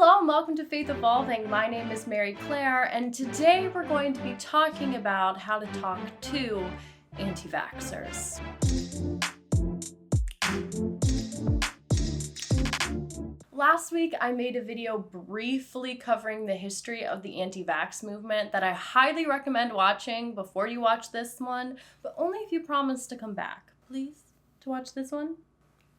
Hello and welcome to Faith Evolving. My name is Mary Clare, and today we're going to be talking about how to talk to anti-vaxxers. Last week, I made a video briefly covering the history of the anti-vax movement that I highly recommend watching before you watch this one, but only if you promise to come back, please, to watch this one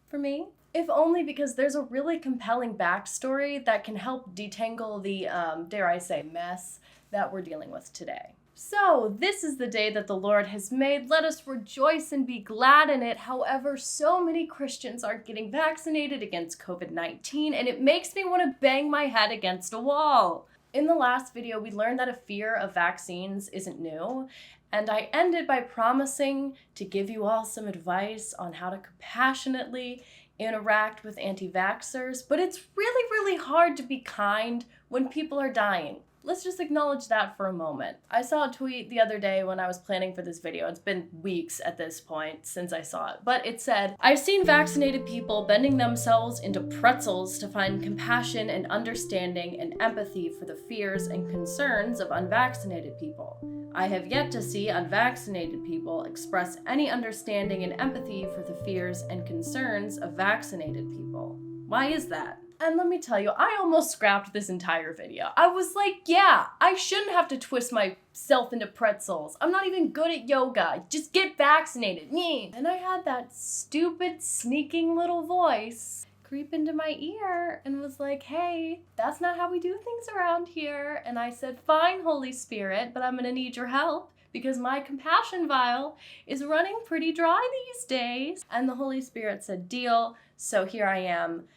for me. If only because there's a really compelling backstory that can help detangle the, dare I say, mess that we're dealing with today. So, this is the day that the Lord has made. Let us rejoice and be glad in it. However, so many Christians aren't getting vaccinated against COVID-19, and it makes me want to bang my head against a wall. In the last video, we learned that a fear of vaccines isn't new, and I ended by promising to give you all some advice on how to compassionately interact with anti-vaxxers, but it's really hard to be kind when people are dying. Let's just acknowledge that for a moment. I saw a tweet the other day when I was planning for this video. It's been weeks at this point since I saw it, but it said, "I've seen vaccinated people bending themselves into pretzels to find compassion and understanding and empathy for the fears and concerns of unvaccinated people. I have yet to see unvaccinated people express any understanding and empathy for the fears and concerns of vaccinated people. Why is that?" And let me tell you, I almost scrapped this entire video. I was like, yeah, I shouldn't have to twist myself into pretzels. I'm not even good at yoga. Just get vaccinated. Me. And I had that stupid, sneaking little voice creep into my ear and was like, hey, that's not how we do things around here. And I said, fine, Holy Spirit, but I'm gonna need your help because my compassion vial is running pretty dry these days. And the Holy Spirit said, deal. So here I am,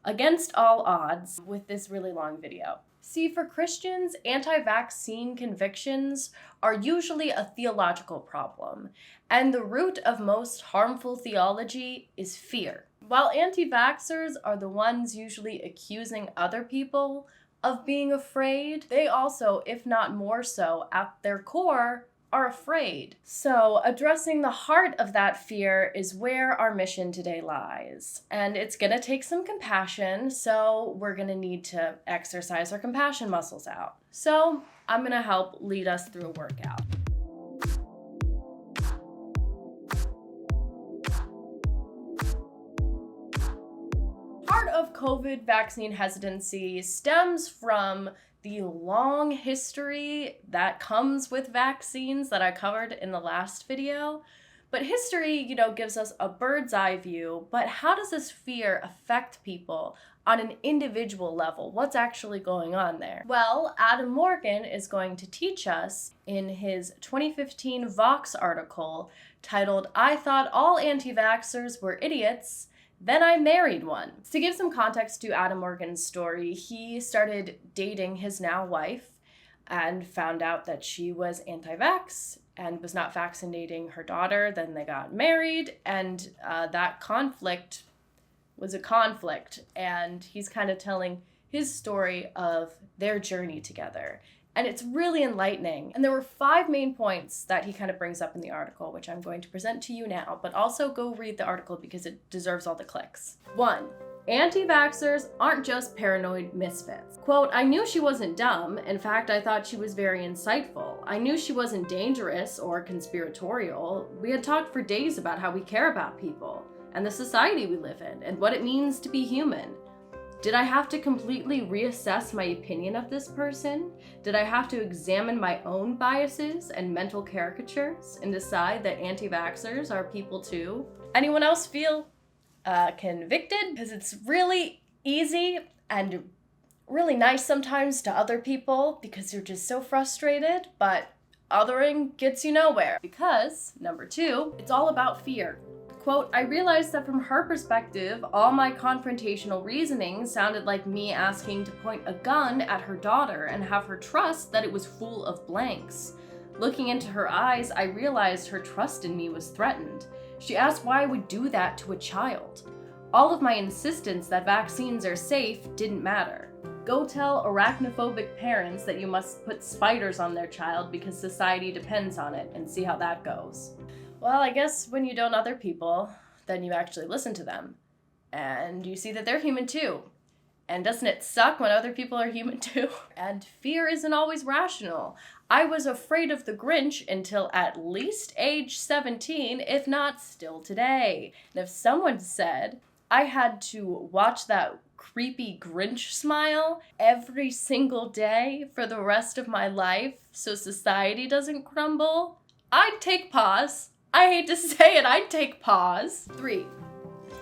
against all odds, with this really long video. See, for Christians, anti-vaccine convictions are usually a theological problem, and the root of most harmful theology is fear. While anti-vaxxers are the ones usually accusing other people of being afraid, they also, if not more so, at their core, are afraid. So addressing the heart of that fear is where our mission today lies. And it's gonna take some compassion, so we're gonna need to exercise our compassion muscles out. So I'm gonna help lead us through a workout. Part of COVID vaccine hesitancy stems from the long history that comes with vaccines that I covered in the last video. But history, gives us a bird's eye view, but how does this fear affect people on an individual level? What's actually going on there? Well, Adam Morgan is going to teach us in his 2015 Vox article titled, "I Thought All Anti-Vaxxers Were Idiots, Then I Married One." To give some context to Adam Morgan's story, he started dating his now wife and found out that she was anti-vax and was not vaccinating her daughter. Then they got married, and that conflict was a conflict. And he's kind of telling his story of their journey together. And it's really enlightening. And there were 5 main points that he kind of brings up in the article, which I'm going to present to you now, but also go read the article because it deserves all the clicks. 1. Anti-vaxxers aren't just paranoid misfits. Quote, "I knew she wasn't dumb. In fact, I thought she was very insightful. I knew she wasn't dangerous or conspiratorial. We had talked for days about how we care about people and the society we live in and what it means to be human. Did I have to completely reassess my opinion of this person? Did I have to examine my own biases and mental caricatures and decide that anti-vaxxers are people too?" Anyone else feel convicted? Because it's really easy and really nice sometimes to other people because you're just so frustrated, but othering gets you nowhere. Because, number 2, it's all about fear. Quote, "I realized that from her perspective, all my confrontational reasoning sounded like me asking to point a gun at her daughter and have her trust that it was full of blanks. Looking into her eyes, I realized her trust in me was threatened. She asked why I would do that to a child. All of my insistence that vaccines are safe didn't matter. Go tell arachnophobic parents that you must put spiders on their child because society depends on it and see how that goes." Well, I guess when you don't other people, then you actually listen to them. And you see that they're human too. And doesn't it suck when other people are human too? And fear isn't always rational. I was afraid of the Grinch until at least age 17, if not still today. And if someone said I had to watch that creepy Grinch smile every single day for the rest of my life so society doesn't crumble, I'd take pause. I hate to say it, I'd take pause. 3.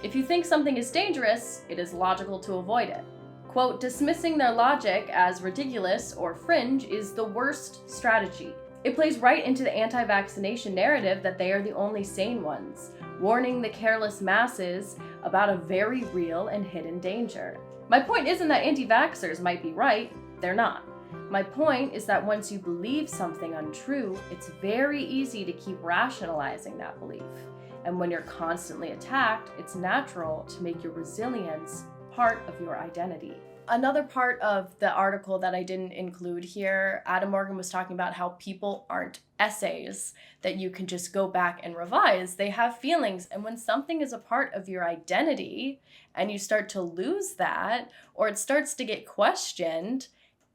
If you think something is dangerous, it is logical to avoid it. Quote, dismissing their logic as ridiculous or fringe is the worst strategy. It plays right into the anti-vaccination narrative that they are the only sane ones, warning the careless masses about a very real and hidden danger. My point isn't that anti-vaxxers might be right, they're not. My point is that once you believe something untrue, it's very easy to keep rationalizing that belief. And when you're constantly attacked, it's natural to make your resilience part of your identity. Another part of the article that I didn't include here, Adam Morgan was talking about how people aren't essays that you can just go back and revise. They have feelings, and when something is a part of your identity and you start to lose that, or it starts to get questioned,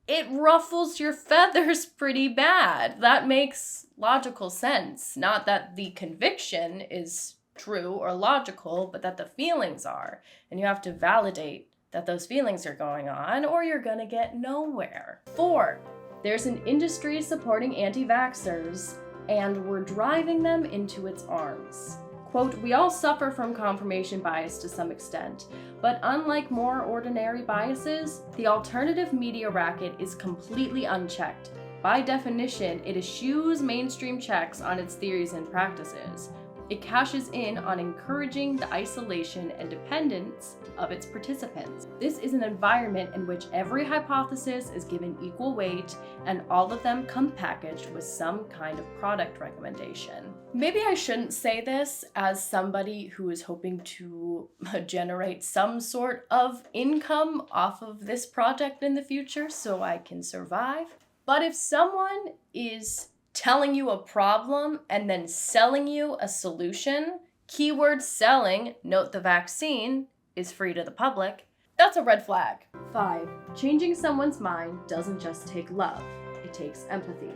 it ruffles your feathers pretty bad. That makes logical sense. Not that the conviction is true or logical, but that the feelings are. And you have to validate that those feelings are going on, or you're gonna get nowhere. 4, there's an industry supporting anti-vaxxers, and we're driving them into its arms. Quote, we all suffer from confirmation bias to some extent, but unlike more ordinary biases, the alternative media racket is completely unchecked. By definition, it eschews mainstream checks on its theories and practices. It cashes in on encouraging the isolation and dependence of its participants. This is an environment in which every hypothesis is given equal weight and all of them come packaged with some kind of product recommendation. Maybe I shouldn't say this as somebody who is hoping to generate some sort of income off of this project in the future so I can survive. But if someone is telling you a problem and then selling you a solution, keyword selling, note the vaccine, is free to the public, that's a red flag. 5, changing someone's mind doesn't just take love, it takes empathy.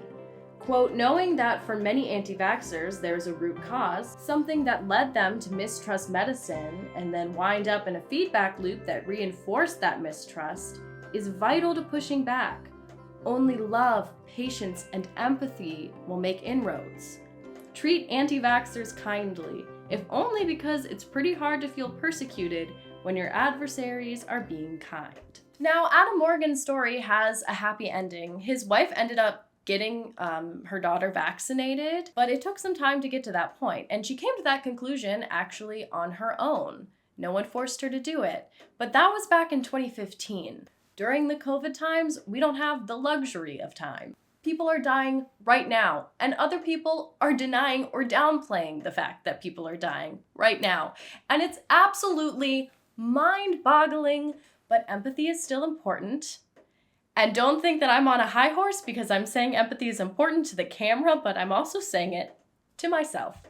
Quote, knowing that for many anti-vaxxers there's a root cause, something that led them to mistrust medicine and then wind up in a feedback loop that reinforced that mistrust, is vital to pushing back. Only love, patience, and empathy will make inroads. Treat anti-vaxxers kindly, if only because it's pretty hard to feel persecuted when your adversaries are being kind. Now, Adam Morgan's story has a happy ending. His wife ended up getting her daughter vaccinated, but it took some time to get to that point, and she came to that conclusion actually on her own. No one forced her to do it, but that was back in 2015. During the COVID times, we don't have the luxury of time. People are dying right now, and other people are denying or downplaying the fact that people are dying right now. And it's absolutely mind-boggling, but empathy is still important. And don't think that I'm on a high horse because I'm saying empathy is important to the camera, but I'm also saying it to myself.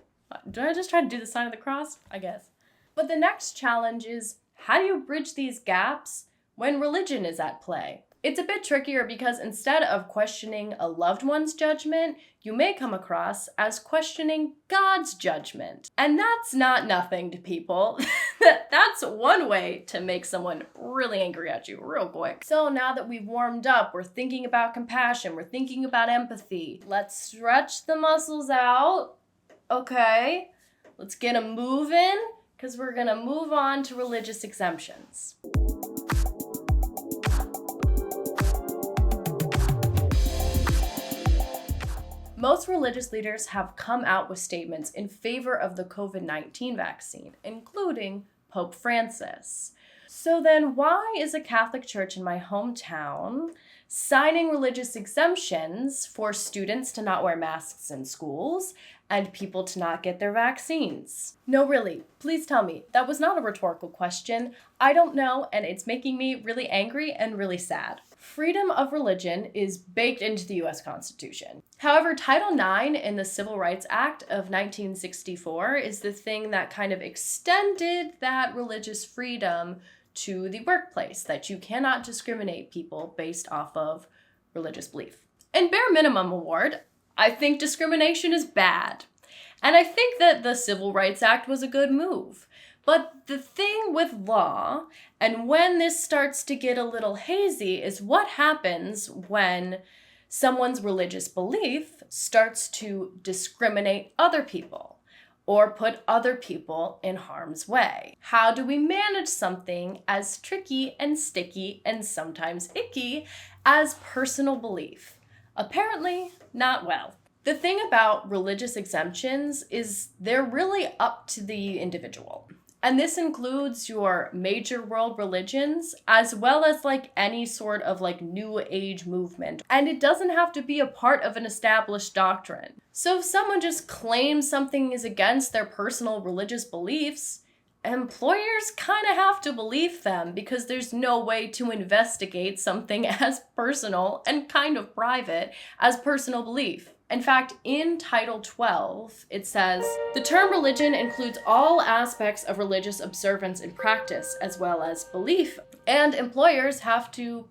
Did I just try to do the sign of the cross? I guess. But the next challenge is, how do you bridge these gaps when religion is at play? It's a bit trickier because instead of questioning a loved one's judgment, you may come across as questioning God's judgment. And that's not nothing to people. That's one way to make someone really angry at you real quick. So now that we've warmed up, we're thinking about compassion, we're thinking about empathy. Let's stretch the muscles out. Okay, let's get them moving because we're gonna move on to religious exemptions. Most religious leaders have come out with statements in favor of the COVID-19 vaccine, including Pope Francis. So then why is a Catholic church in my hometown signing religious exemptions for students to not wear masks in schools and people to not get their vaccines? No, really, please tell me. That was not a rhetorical question. I don't know, and it's making me really angry and really sad. Freedom of religion is baked into the U.S. Constitution. However, Title IX in the Civil Rights Act of 1964 is the thing that kind of extended that religious freedom to the workplace, that you cannot discriminate people based off of religious belief. And bare minimum award, I think discrimination is bad. And I think that the Civil Rights Act was a good move. But the thing with law, and when this starts to get a little hazy, is what happens when someone's religious belief starts to discriminate other people or put other people in harm's way. How do we manage something as tricky and sticky and sometimes icky as personal belief? Apparently, not well. The thing about religious exemptions is they're really up to the individual. And this includes your major world religions, as well as like any sort of like new age movement. And it doesn't have to be a part of an established doctrine. So if someone just claims something is against their personal religious beliefs, employers kind of have to believe them, because there's no way to investigate something as personal and kind of private as personal belief. In fact, in Title 12, it says, the term religion includes all aspects of religious observance and practice, as well as belief. And employers have to,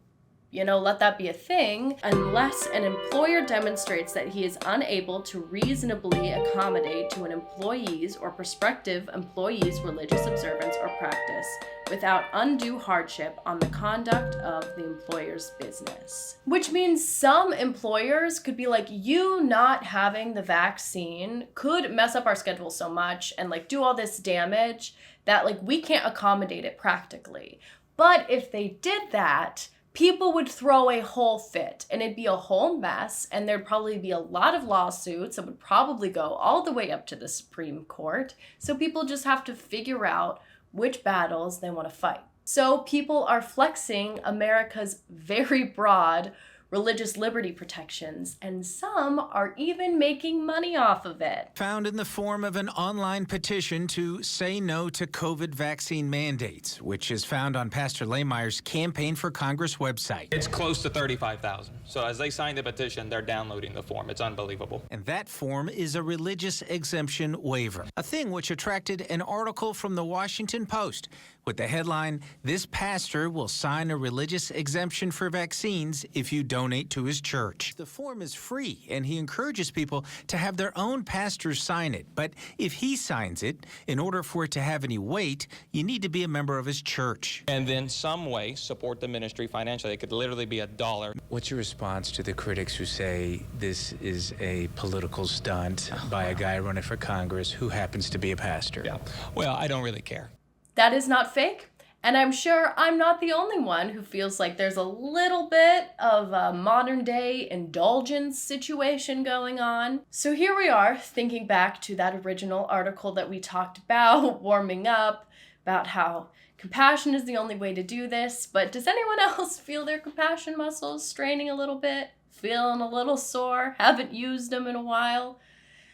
let that be a thing, unless an employer demonstrates that he is unable to reasonably accommodate to an employee's or prospective employee's religious observance or practice without undue hardship on the conduct of the employer's business. Which means some employers could be like, you not having the vaccine could mess up our schedule so much and like do all this damage that like we can't accommodate it practically. But if they did that, people would throw a whole fit and it'd be a whole mess, and there'd probably be a lot of lawsuits that would probably go all the way up to the Supreme Court. So people just have to figure out which battles they want to fight. So people are flexing America's very broad religious liberty protections, and some are even making money off of it. Found in the form of an online petition to say no to COVID vaccine mandates, which is found on Pastor Lahmeyer's Campaign for Congress website. It's close to 35,000. So as they sign the petition, they're downloading the form. It's unbelievable. And that form is a religious exemption waiver, a thing which attracted an article from the Washington Post with the headline, "This pastor will sign a religious exemption for vaccines if you donate to his church." The form is free, and he encourages people to have their own pastors sign it. But if he signs it, in order for it to have any weight, you need to be a member of his church. And then some way support the ministry financially. It could literally be $1. What's your response to the critics who say this is a political stunt by a guy running for Congress who happens to be a pastor? Yeah. Well, I don't really care. That is not fake, and I'm sure I'm not the only one who feels like there's a little bit of a modern day indulgence situation going on. So here we are, thinking back to that original article that we talked about, warming up, about how compassion is the only way to do this. But does anyone else feel their compassion muscles straining a little bit? Feeling a little sore? Haven't used them in a while?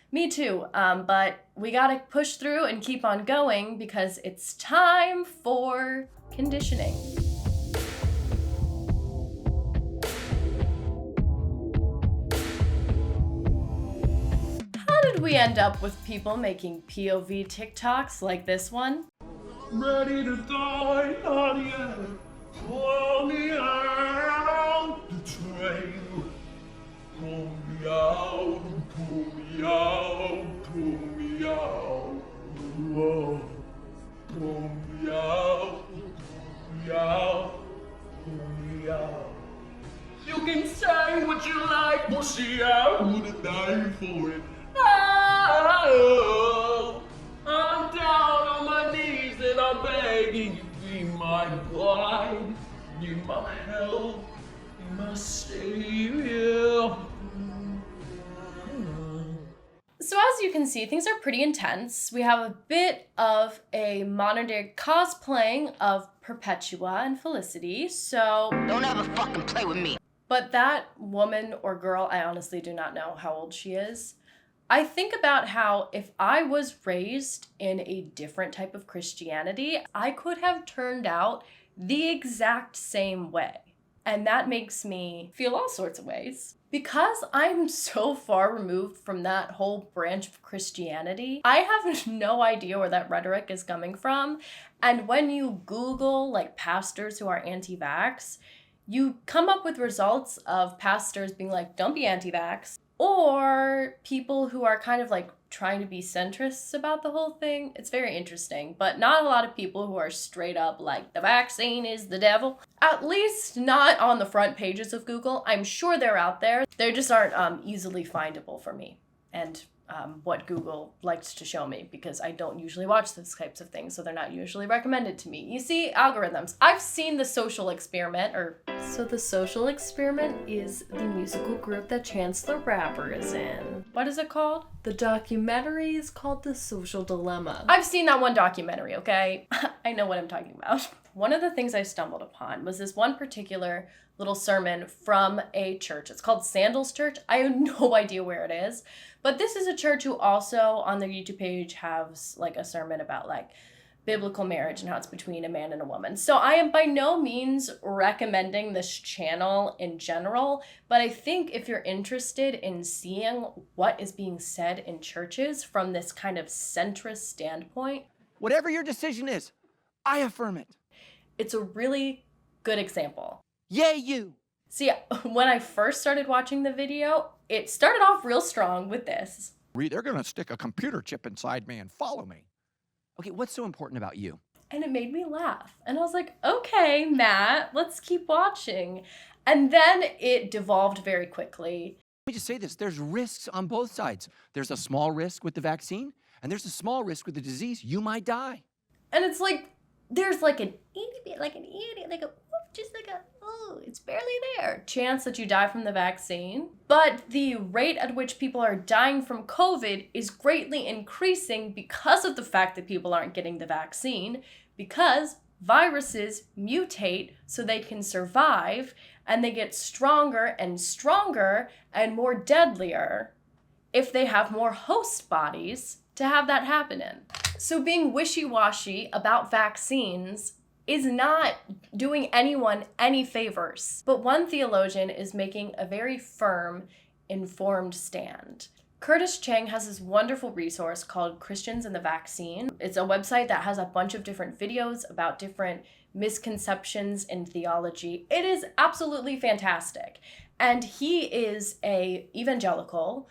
Me too, but we gotta push through and keep on going because it's time for conditioning. How did we end up with people making POV TikToks like this one? Ready to die, not yet. Pull me out the train. Pull me out, pull me out, pull me out. Whoa. Pull me out, pull me out, pull me out. You can say what you like, but see, I would die for it. Oh, I'm down on my knees and I'm begging you, be my guide, be my help, be my savior. So as you can see, things are pretty intense. We have a bit of a modern day cosplaying of Perpetua and Felicity, so... Don't ever fucking play with me. But that woman or girl, I honestly do not know how old she is. I think about how if I was raised in a different type of Christianity, I could have turned out the exact same way. And that makes me feel all sorts of ways. Because I'm so far removed from that whole branch of Christianity, I have no idea where that rhetoric is coming from. And when you Google like pastors who are anti-vax, you come up with results of pastors being like, don't be anti-vax, or people who are kind of like trying to be centrists about the whole thing. It's very interesting, but not a lot of people who are straight up like, the vaccine is the devil. At least not on the front pages of Google. I'm sure they're out there. They just aren't easily findable for me. And what Google likes to show me, because I don't usually watch those types of things, so they're not usually recommended to me. You see, algorithms. I've seen The Social Experiment, So The Social Experiment is the musical group that Chance the Rapper is in. What is it called? The documentary is called The Social Dilemma. I've seen that one documentary, okay? I know what I'm talking about. One of the things I stumbled upon was this one particular little sermon from a church. It's called Sandals Church. I have no idea where it is, but this is a church who also on their YouTube page has like a sermon about like biblical marriage and how it's between a man and a woman. So I am by no means recommending this channel in general, but I think if you're interested in seeing what is being said in churches from this kind of centrist standpoint, whatever your decision is, I affirm it. It's a really good example. Yay, you! See, when I first started watching the video, it started off real strong with this. They're going to stick a computer chip inside me and follow me. Okay, what's so important about you? And it made me laugh. And I was like, okay, Matt, let's keep watching. And then it devolved very quickly. Let me just say this, there's risks on both sides. There's a small risk with the vaccine, and there's a small risk with the disease. You might die. And it's like, there's like an itty bit, it's barely there chance that you die from the vaccine. But the rate at which people are dying from COVID is greatly increasing because of the fact that people aren't getting the vaccine, because viruses mutate so they can survive, and they get stronger and stronger and more deadlier if they have more host bodies to have that happen in. So being wishy-washy about vaccines is not doing anyone any favors. But one theologian is making a very firm, informed stand. Curtis Chang has this wonderful resource called Christians and the Vaccine. It's a website that has a bunch of different videos about different misconceptions in theology. It is absolutely fantastic. And he is a evangelical.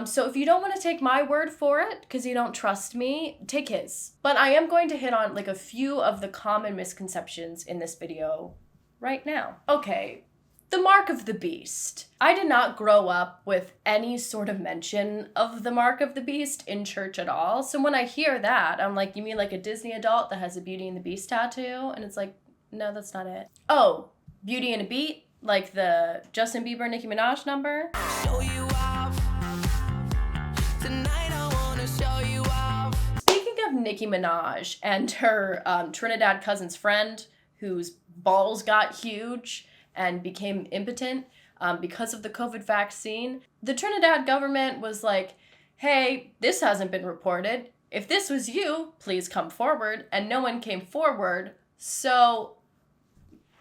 So if you don't want to take my word for it, because you don't trust me, take his. But I am going to hit on like a few of the common misconceptions in this video right now. Okay, the mark of the beast. I did not grow up with any sort of mention of the mark of the beast in church at all. So when I hear that, I'm like, you mean like a Disney adult that has a Beauty and the Beast tattoo? And it's like, no, that's not it. Oh, Beauty and a Beat, like the Justin Bieber, Nicki Minaj number. Show you off. Tonight I wanna show you off. Speaking of Nicki Minaj and her Trinidad cousin's friend whose balls got huge and became impotent because of the COVID vaccine, the Trinidad government was like, hey, this hasn't been reported. If this was you, please come forward. And no one came forward. So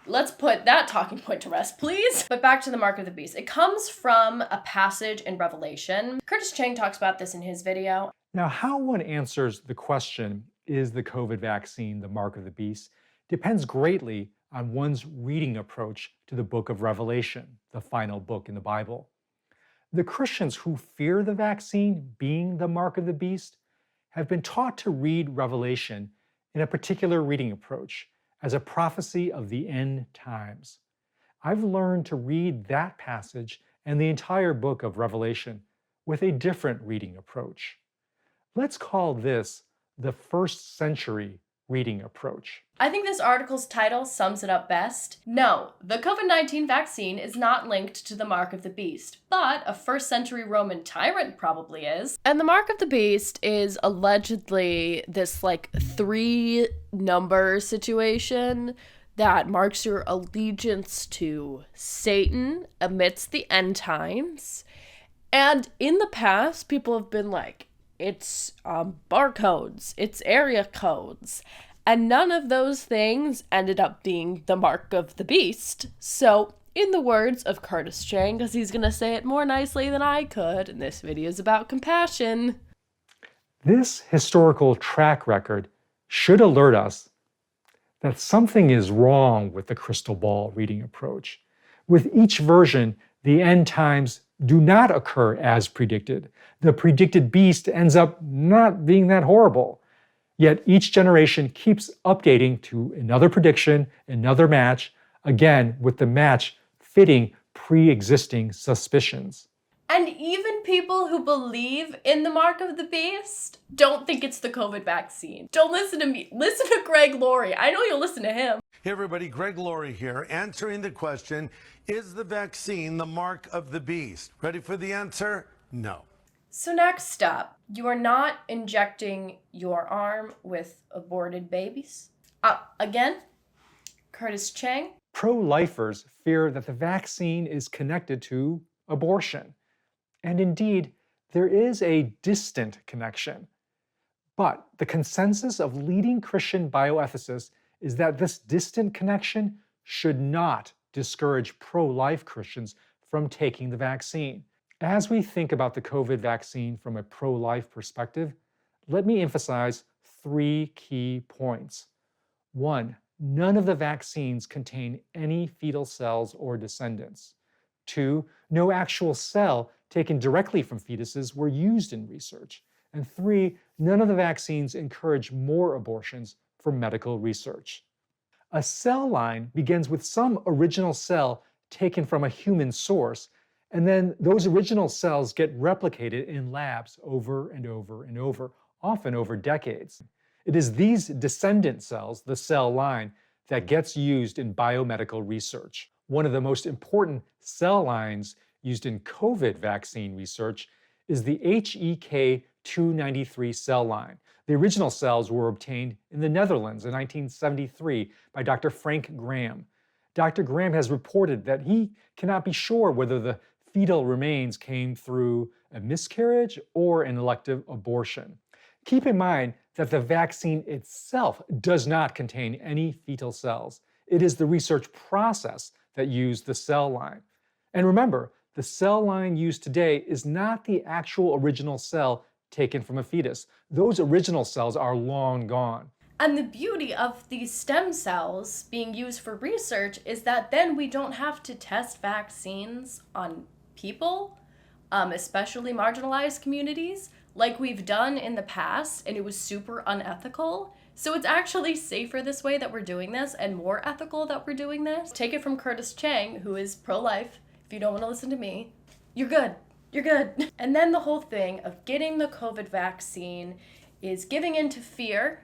let's put that talking point to rest, please. But back to the mark of the beast. It comes from a passage in Revelation. Curtis Chang talks about this in his video. Now, how one answers the question, is the COVID vaccine the mark of the beast, depends greatly on one's reading approach to the book of Revelation, the final book in the Bible. The Christians who fear the vaccine being the mark of the beast have been taught to read Revelation in a particular reading approach, as a prophecy of the end times. I've learned to read that passage and the entire book of Revelation with a different reading approach. Let's call this the first century reading approach. I think this article's title sums it up best. No, the COVID-19 vaccine is not linked to the mark of the beast, but a first century Roman tyrant probably is. And the mark of the beast is allegedly this like 3-number situation that marks your allegiance to Satan amidst the end times. And in the past, people have been like, it's barcodes, it's area codes, and none of those things ended up being the mark of the beast. So In the words of Curtis Chang, because he's gonna say it more nicely than I could, and this video is about compassion. This historical track record should alert us that something is wrong with the crystal ball reading approach. With each version, the end times do not occur as predicted. The predicted beast ends up not being that horrible. Yet each generation keeps updating to another prediction, another match, again with the match fitting pre-existing suspicions. And even people who believe in the mark of the beast don't think it's the COVID vaccine. Don't listen to me. Listen to Greg Laurie. I know you'll listen to him. Hey everybody, Greg Laurie here, answering the question, is the vaccine the mark of the beast? Ready for the answer? No. So next up, you are not injecting your arm with aborted babies. Again, Curtis Chang. Pro-lifers fear that the vaccine is connected to abortion. And indeed, there is a distant connection. But the consensus of leading Christian bioethicists is that this distant connection should not discourage pro-life Christians from taking the vaccine. As we think about the COVID vaccine from a pro-life perspective, let me emphasize 3 key points. 1, none of the vaccines contain any fetal cells or descendants. 2, no actual cell taken directly from fetuses were used in research. And 3, none of the vaccines encourage more abortions for medical research. A cell line begins with some original cell taken from a human source, and then those original cells get replicated in labs over and over and over, often over decades. It is these descendant cells, the cell line, that gets used in biomedical research. One of the most important cell lines used in COVID vaccine research is the HEK293 cell line. The original cells were obtained in the Netherlands in 1973 by Dr. Frank Graham. Dr. Graham has reported that he cannot be sure whether the fetal remains came through a miscarriage or an elective abortion. Keep in mind that the vaccine itself does not contain any fetal cells. It is the research process that used the cell line. And remember, the cell line used today is not the actual original cell taken from a fetus. Those original cells are long gone. And the beauty of these stem cells being used for research is that then we don't have to test vaccines on people, especially marginalized communities, like we've done in the past, and it was super unethical. So it's actually safer this way that we're doing this, and more ethical that we're doing this. Take it from Curtis Chang, who is pro-life. If you don't want to listen to me, you're good. You're good. And then the whole thing of getting the COVID vaccine is giving in to fear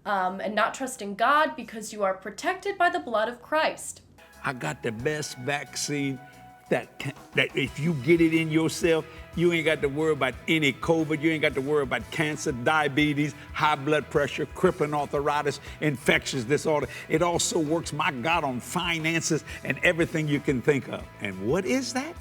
and not trusting God because you are protected by the blood of Christ. I got the best vaccine that if you get it in yourself, you ain't got to worry about any COVID, you ain't got to worry about cancer, diabetes, high blood pressure, crippling arthritis, infectious disorder. It also works, my God, on finances and everything you can think of. And what is that?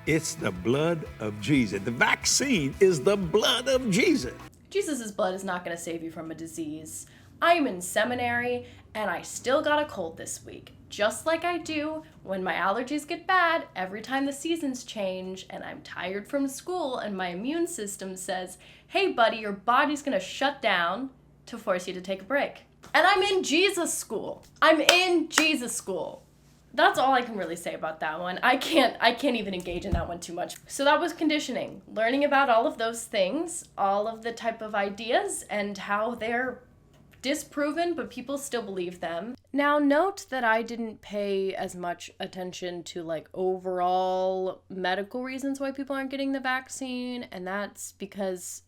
It's the blood of Jesus. The vaccine is the blood of Jesus. Jesus' blood is not going to save you from a disease. I'm in seminary and I still got a cold this week. Just like I do when my allergies get bad every time the seasons change and I'm tired from school and my immune system says, hey buddy, your body's gonna shut down to force you to take a break. And I'm in Jesus school. I'm in Jesus school. That's all I can really say about that one. I can't even engage in that one too much. So that was conditioning. Learning about all of those things, all of the type of ideas and how they're disproven, but people still believe them. Now note that I didn't pay as much attention to like overall medical reasons why people aren't getting the vaccine, and that's because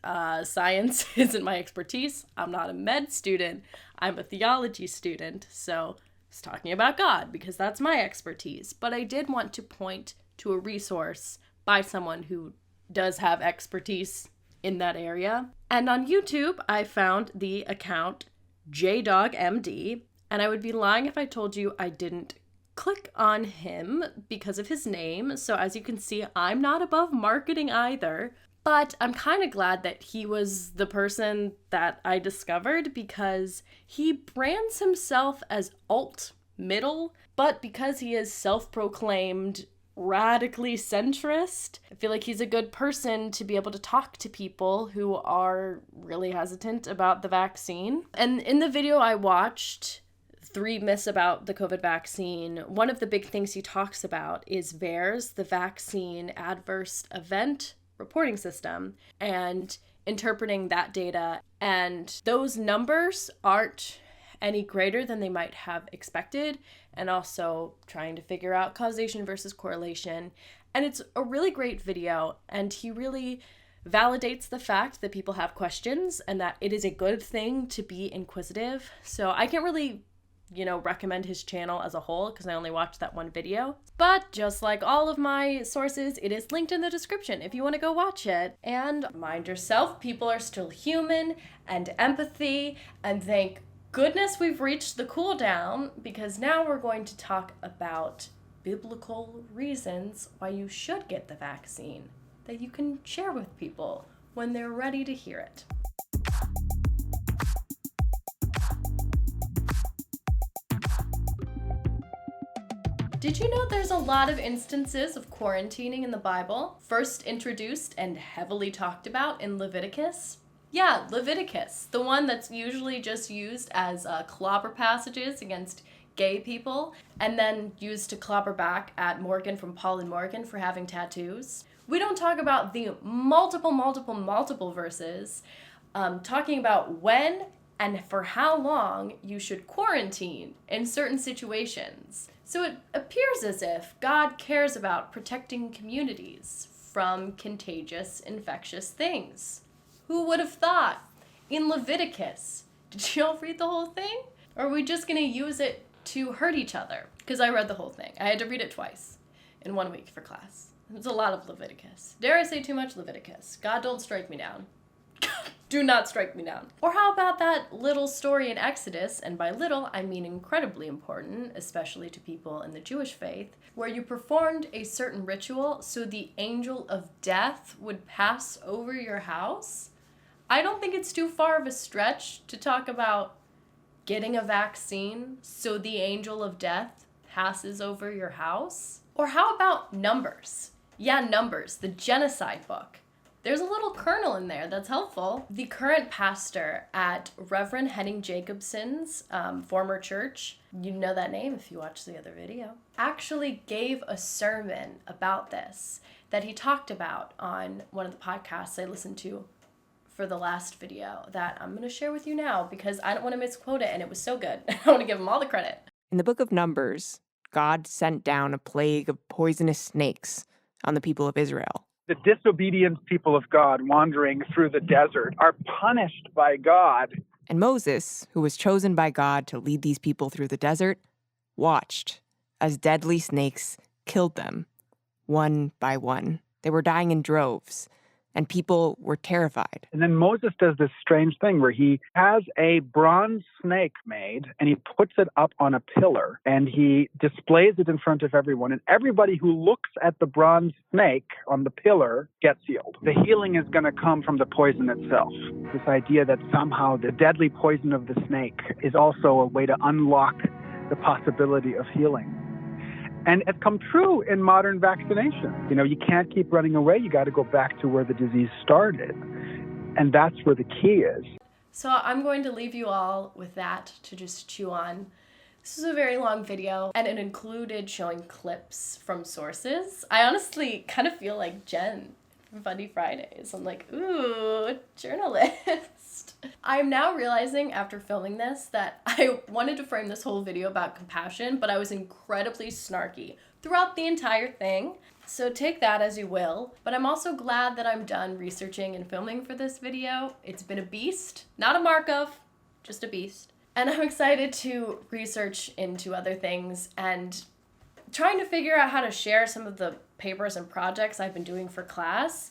science isn't my expertise. I'm not a med student, I'm a theology student, so I was talking about God because that's my expertise. But I did want to point to a resource by someone who does have expertise in that area. And on YouTube, I found the account JDogMD, and I would be lying if I told you I didn't click on him because of his name. So as you can see, I'm not above marketing either, but I'm kind of glad that he was the person that I discovered because he brands himself as alt middle, but because he is self-proclaimed radically centrist, I feel like he's a good person to be able to talk to people who are really hesitant about the vaccine. And in the video I watched, 3 myths about the COVID vaccine, one of the big things he talks about is VAERS, the Vaccine Adverse Event Reporting System, and interpreting that data. And those numbers aren't any greater than they might have expected, and also trying to figure out causation versus correlation. And it's a really great video, and he really validates the fact that people have questions and that it is a good thing to be inquisitive. So I can't really, recommend his channel as a whole because I only watched that one video. But just like all of my sources, it is linked in the description if you want to go watch it. And mind yourself, people are still human, and empathy, and thank goodness we've reached the cool down, because now we're going to talk about biblical reasons why you should get the vaccine that you can share with people when they're ready to hear it. Did you know there's a lot of instances of quarantining in the Bible, first introduced and heavily talked about in Leviticus? Yeah, Leviticus, the one that's usually just used as clobber passages against gay people, and then used to clobber back at Morgan from Paul and Morgan for having tattoos. We don't talk about the multiple verses talking about when and for how long you should quarantine in certain situations. So it appears as if God cares about protecting communities from contagious, infectious things. Who would have thought? In Leviticus. Did you all read the whole thing? Or are we just going to use it to hurt each other? Because I read the whole thing. I had to read it twice in 1 week for class. It's a lot of Leviticus. Dare I say too much Leviticus? God, don't strike me down. Do not strike me down. Or how about that little story in Exodus, and by little I mean incredibly important, especially to people in the Jewish faith, where you performed a certain ritual so the angel of death would pass over your house? I don't think it's too far of a stretch to talk about getting a vaccine so the angel of death passes over your house. Or how about Numbers? Yeah, Numbers, the genocide book. There's a little kernel in there that's helpful. The current pastor at Reverend Henning Jacobson's former church, you know that name if you watched the other video, actually gave a sermon about this that he talked about on one of the podcasts I listened to for the last video that I'm going to share with you now because I don't want to misquote it, and it was so good. I want to give him all the credit. In the book of Numbers, God sent down a plague of poisonous snakes on the people of Israel. The disobedient people of God wandering through the desert are punished by God. And Moses, who was chosen by God to lead these people through the desert, watched as deadly snakes killed them, one by one. They were dying in droves, and people were terrified. And then Moses does this strange thing where he has a bronze snake made, and he puts it up on a pillar, and he displays it in front of everyone. And everybody who looks at the bronze snake on the pillar gets healed. The healing is going to come from the poison itself. This idea that somehow the deadly poison of the snake is also a way to unlock the possibility of healing. And it's come true in modern vaccination. You can't keep running away. You got to go back to where the disease started. And that's where the key is. So I'm going to leave you all with that to just chew on. This was a very long video, and it included showing clips from sources. I honestly kind of feel like Jen from Funny Fridays. I'm like, ooh, journalist. I'm now realizing after filming this that I wanted to frame this whole video about compassion, but I was incredibly snarky throughout the entire thing. So take that as you will, but I'm also glad that I'm done researching and filming for this video. It's been a beast, not a Markov, just a beast. And I'm excited to research into other things and trying to figure out how to share some of the papers and projects I've been doing for class.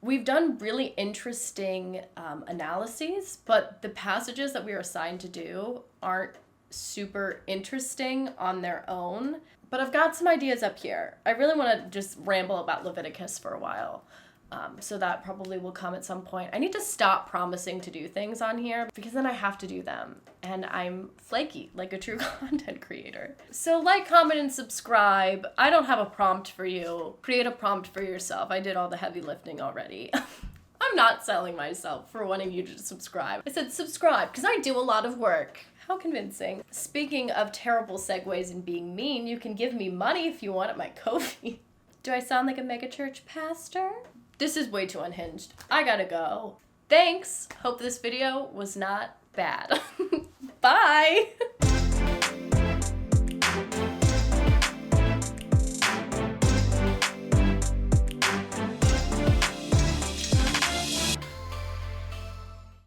We've done really interesting analyses, but the passages that we are assigned to do aren't super interesting on their own. But I've got some ideas up here. I really want to just ramble about Leviticus for a while. So that probably will come at some point. I need to stop promising to do things on here because then I have to do them. And I'm flaky like a true content creator. So like, comment, and subscribe. I don't have a prompt for you. Create a prompt for yourself. I did all the heavy lifting already. I'm not selling myself for wanting you to subscribe. I said subscribe because I do a lot of work. How convincing. Speaking of terrible segues and being mean, you can give me money if you want at my Ko-fi. Do I sound like a megachurch pastor? This is way too unhinged. I gotta go. Thanks. Hope this video was not bad. Bye.